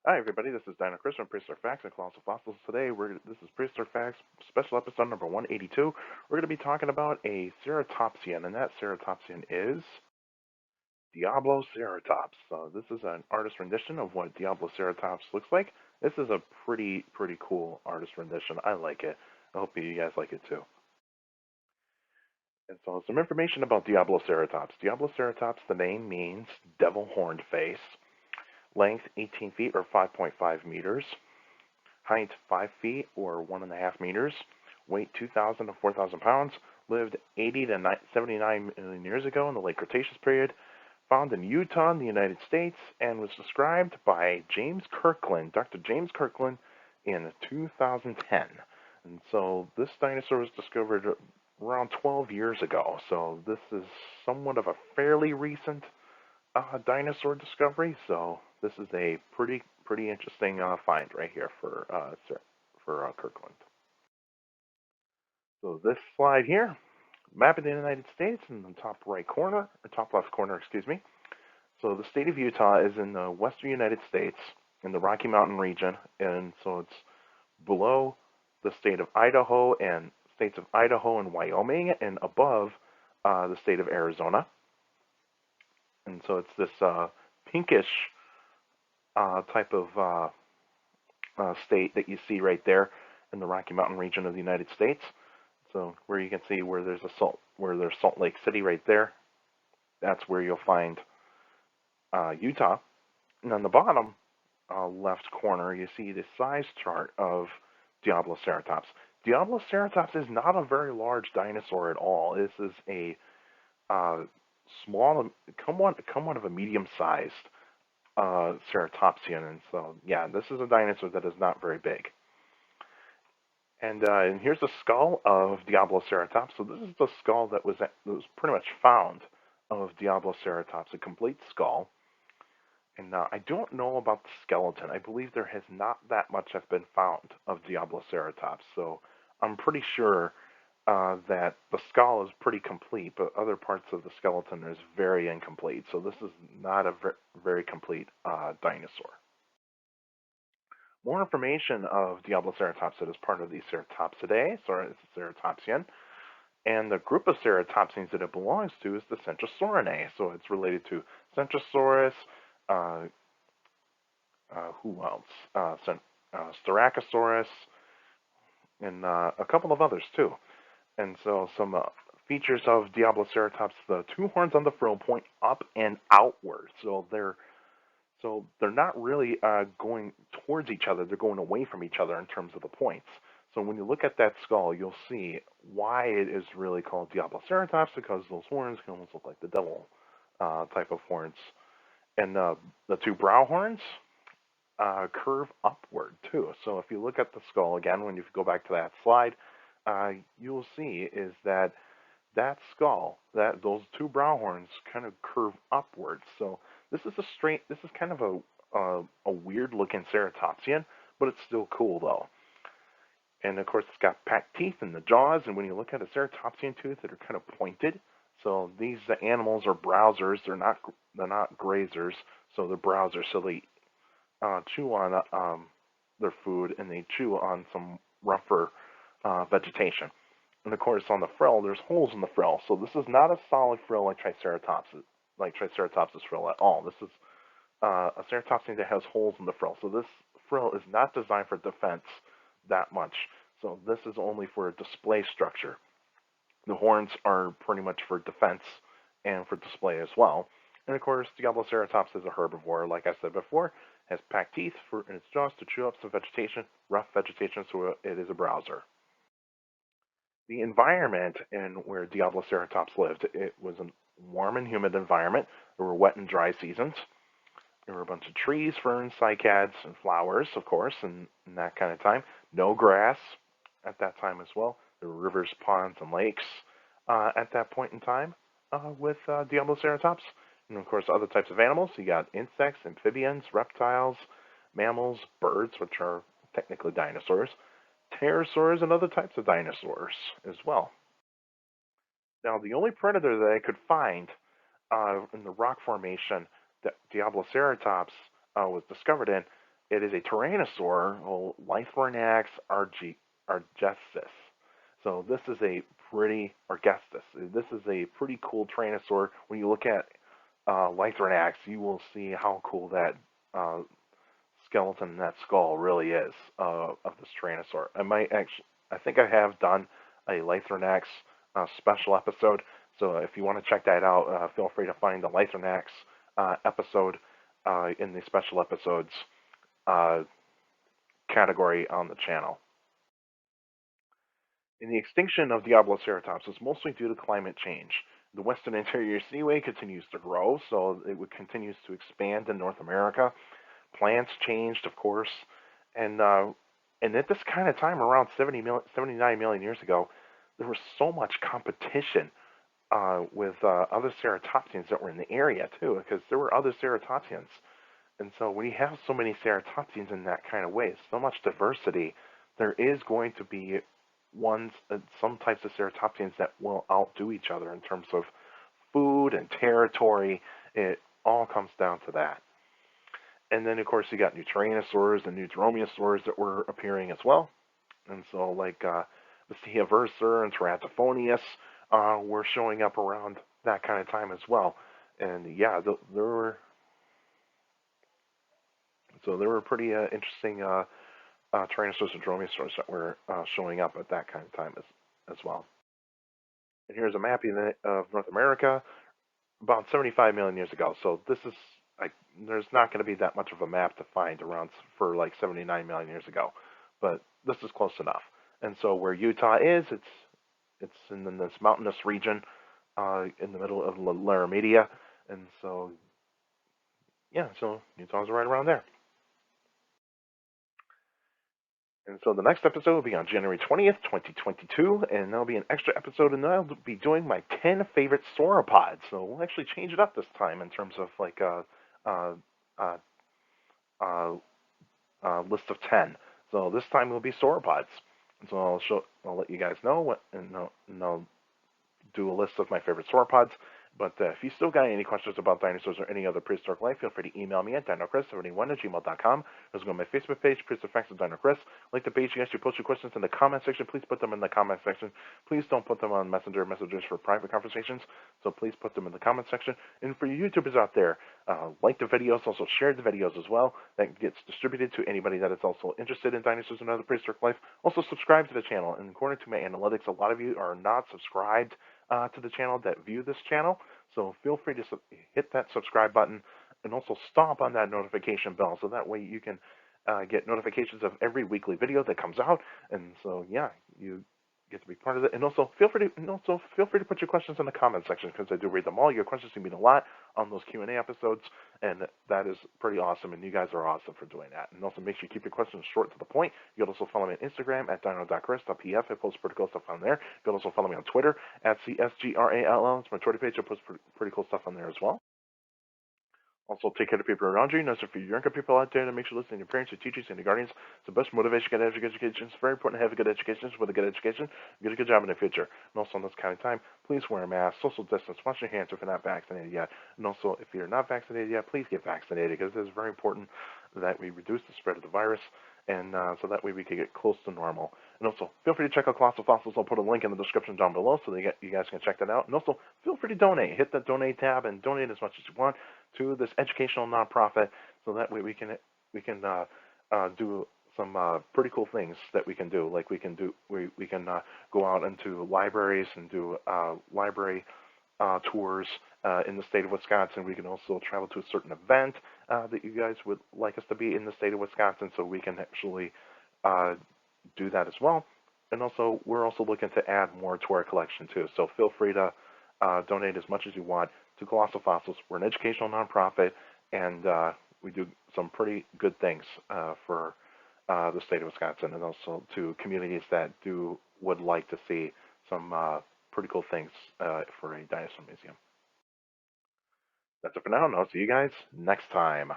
Hi everybody, this is Dino Chris from Prehistoric Facts and Colossal Fossils. Today, this is Prehistoric Facts special episode number 182. We're going to be talking about a ceratopsian, and that ceratopsian is Diabloceratops. So this is an artist rendition of what Diabloceratops looks like. This is a pretty cool artist rendition. I like it. I hope you guys like it too. And so some information about Diabloceratops. Diabloceratops, the name means devil horned face. Length 18 feet or 5.5 meters. Height 5 feet or 1.5 meters. Weight 2,000 to 4,000 pounds. Lived 80 to 79 million years ago in the late Cretaceous period. Found in Utah in the United States and was described by James Kirkland, Dr. James Kirkland, in 2010. And so this dinosaur was discovered around 12 years ago. So this is somewhat of a fairly recent dinosaur discovery. So this is a pretty interesting find right here for Kirkland. So this slide here, map of the United States in the top right corner, or top left corner, excuse me. So the state of Utah is in the western United States in the Rocky Mountain region, and so it's below the state of Idaho and states of Idaho and Wyoming, and above the state of Arizona. And so it's this pinkish type of state that you see right there in the Rocky Mountain region of the United States. So where you can see where there's Salt Lake City right there, that's where you'll find Utah. And on the bottom left corner, you see the size chart of Diabloceratops. Diabloceratops is not a very large dinosaur at all. This is a small, somewhat of a medium-sized ceratopsian, and so yeah, this is a dinosaur that is not very big. And here's the skull of Diabloceratops. So this is the skull that was pretty much found of Diabloceratops, a complete skull. And I don't know about the skeleton. I believe there has not that much have been found of Diabloceratops. So I'm pretty sure that the skull is pretty complete, but other parts of the skeleton is very incomplete. So this is not a very complete dinosaur. More information of Diabloceratops that is part of the Ceratopsidae, so it's a ceratopsian. And the group of ceratopsians that it belongs to is the Centrosaurinae. So it's related to Centrosaurus, who else? Styracosaurus, and a couple of others too. And so some features of Diabloceratops: the two horns on the frill point up and outward. So they're not really going towards each other. They're going away from each other in terms of the points. So when you look at that skull, you'll see why it is really called Diabloceratops, because those horns can almost look like the devil type of horns. And the two brow horns curve upward too. So if you look at the skull again, when you go back to that slide, you'll see is that skull, that those two brow horns kind of curve upwards. So this is kind of a weird looking ceratopsian, but it's still cool though. And of course it's got packed teeth in the jaws, and when you look at a ceratopsian tooth, that are kind of pointed. So these animals are browsers. They're not grazers, so they're browsers. So they chew on their food, and they chew on some rougher vegetation. And of course, on the frill, there's holes in the frill. So this is not a solid frill like Triceratops's frill at all. This is a ceratopsian that has holes in the frill. So this frill is not designed for defense that much. So this is only for a display structure. The horns are pretty much for defense and for display as well. And of course, Diabloceratops is a herbivore, like I said before, has packed teeth in its jaws to chew up some vegetation, rough vegetation, so it is a browser. The environment in where Diabloceratops lived, it was a warm and humid environment. There were wet and dry seasons. There were a bunch of trees, ferns, cycads, and flowers, of course, in that kind of time. No grass at that time as well. There were rivers, ponds, and lakes at that point in time with Diabloceratops. And of course, other types of animals. You got insects, amphibians, reptiles, mammals, birds, which are technically dinosaurs, pterosaurs, and other types of dinosaurs as well. Now, the only predator that I could find in the rock formation that Diabloceratops was discovered in It is a tyrannosaur, Lythornax argestis. So this is a pretty argestis. This is a pretty cool tyrannosaur. When you look at Lythornax, you will see how cool that uh, skeleton, that skull really is of this Tyrannosaur. I think I have done a Lythornax special episode. So if you want to check that out, feel free to find the Lythornax episode in the special episodes uh, category on the channel. In the extinction of Diabloceratops was mostly due to climate change. The western interior seaway continues to grow, so it continues to expand in North America. Plants changed, of course, and uh, and at this kind of time, around 79 million years ago, there was so much competition with other ceratopsians that were in the area too, because there were other ceratopsians, and so when you have so many ceratopsians in that kind of way, so much diversity, there is going to be some types of ceratopsians that will outdo each other in terms of food and territory. It all comes down to that. And then, of course, you got new Tyrannosaurs and new Dromaeosaurs that were appearing as well. And so, like the Stegosaurus and Teratophonius were showing up around that kind of time as well. And yeah, there were pretty interesting Tyrannosaurs and Dromaeosaurs that were showing up at that kind of time as well. And here's a map of North America about 75 million years ago. So this is like there's not going to be that much of a map to find around for like 79 million years ago, but this is close enough. And so where Utah is, it's in this mountainous region in the middle of Laramida, and so yeah, so Utah's right around there. And so the next episode will be on January 20th, 2022, and there'll be an extra episode, and then I'll be doing my 10 favorite sauropods. So we'll actually change it up this time in terms of like uh, uh, uh, list of 10. So this time will be sauropods. So I'll let you guys know and I'll do a list of my favorite sauropods. But if you still got any questions about dinosaurs or any other prehistoric life, feel free to email me at dinochrist71@gmail.com. There's go to my Facebook page, Prehistoric Facts of Dino Chris. Like the page, you guys should post your questions in the comment section. Please put them in the comment section. Please don't put them on Messenger messages for private conversations. So please put them in the comment section. And for you YouTubers out there, like the videos, also share the videos as well. That gets distributed to anybody that is also interested in dinosaurs and other prehistoric life. Also subscribe to the channel. And according to my analytics, a lot of you are not subscribed to the channel that view this channel. So feel free to hit that subscribe button and also stomp on that notification bell so that way you can get notifications of every weekly video that comes out. And so yeah, you get to be part of it. And also feel free to put your questions in the comment section because I do read them all. Your questions mean a lot on those Q&A episodes, and that is pretty awesome. And you guys are awesome for doing that. And also make sure you keep your questions short to the point. You can also follow me on Instagram at dino.chris.pf. I post pretty cool stuff on there. You can also follow me on Twitter at CSGRALL. It's my Twitter page. I post pretty cool stuff on there as well. Also, take care of people around you. Notice for your younger people out there to make sure listening to your parents, your teachers, and your guardians. It's the best motivation to get education. It's very important to have a good education. With a good education, you get a good job in the future. And also, in this kind of time, please wear a mask, social distance, wash your hands if you're not vaccinated yet. And also, if you're not vaccinated yet, please get vaccinated because it is very important that we reduce the spread of the virus, and so that way we can get close to normal. And also, feel free to check out Colossal Fossils. I'll put a link in the description down below so that you guys can check that out. And also, feel free to donate. Hit that donate tab and donate as much as you want to this educational nonprofit, so that way we can do some pretty cool things that we can do. Like we can go out into libraries and do library tours in the state of Wisconsin. We can also travel to a certain event that you guys would like us to be in the state of Wisconsin, so we can actually do that as well. And also, we're also looking to add more to our collection too. So feel free to donate as much as you want to Colossal Fossils. We're an educational nonprofit, and we do some pretty good things for the state of Wisconsin, and also to communities that would like to see some pretty cool things for a dinosaur museum. That's it for now, and I'll see you guys next time.